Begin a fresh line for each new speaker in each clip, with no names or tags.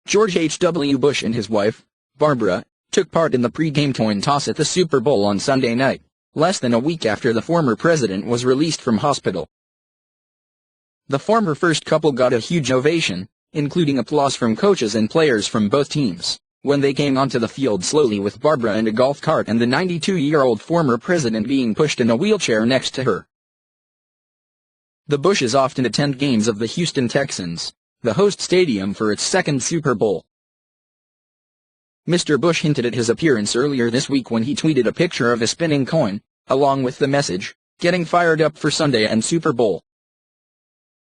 George H.W. Bush and his wife, Barbara, took part in the pregame coin toss at the Super Bowl on Sunday night, less than a week after the former president was released from hospital. The former first couple got a huge ovation, including applause from coaches and players from both teams, when they came onto the field slowly with Barbara in a golf cart and the 92-year-old former president being pushed in a wheelchair next to her. The Bushes often attend games of the Houston Texans, the host stadium for its second Super Bowl. Mr. Bush hinted at his appearance earlier this week when he tweeted a picture of a spinning coin, along with the message, "Getting fired up for Sunday and Super Bowl."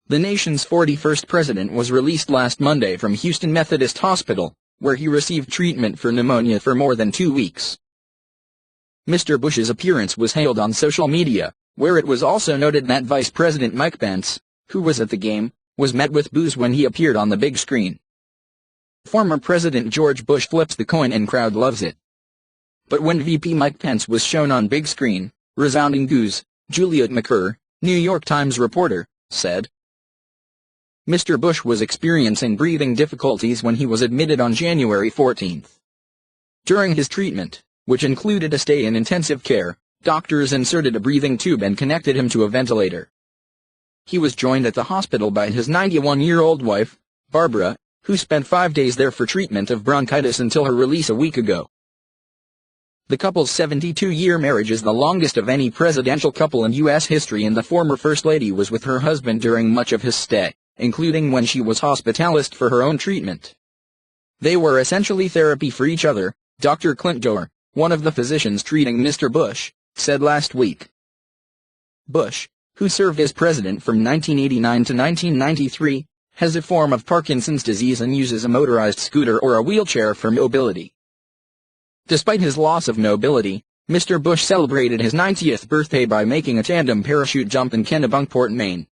The nation's 41st president was released last Monday from Houston Methodist Hospital, where he received treatment for pneumonia for more than 2 weeks. Mr. Bush's appearance was hailed on social media, where it was also noted that Vice President Mike Pence, who was at the game, was met with boos when he appeared on the big screen. Former President George Bush flips the coin and crowd loves it. But when VP Mike Pence was shown on big screen, resounding boos, Juliet McCurr, New York Times reporter, said. Mr. Bush was experiencing breathing difficulties when he was admitted on January 14. During his treatment, which included a stay in intensive care, doctors inserted a breathing tube and connected him to a ventilator. He was joined at the hospital by his 91-year-old wife, Barbara, who spent 5 days there for treatment of bronchitis until her release a week ago. The couple's 72-year marriage is the longest of any presidential couple in U.S. history, and the former First Lady was with her husband during much of his stay, including when she was hospitalized for her own treatment. They were essentially therapy for each other, Dr. Clint Doerr, one of the physicians treating Mr. Bush, said last week. Bush, who served as president from 1989 to 1993, has a form of Parkinson's disease and uses a motorized scooter or a wheelchair for mobility. Despite his loss of mobility, Mr. Bush celebrated his 90th birthday by making a tandem parachute jump in Kennebunkport, Maine.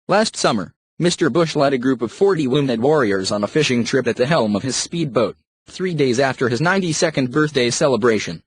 Last summer, Mr. Bush led a group of 40 wounded warriors on a fishing trip at the helm of his speedboat, 3 days after his 92nd birthday celebration.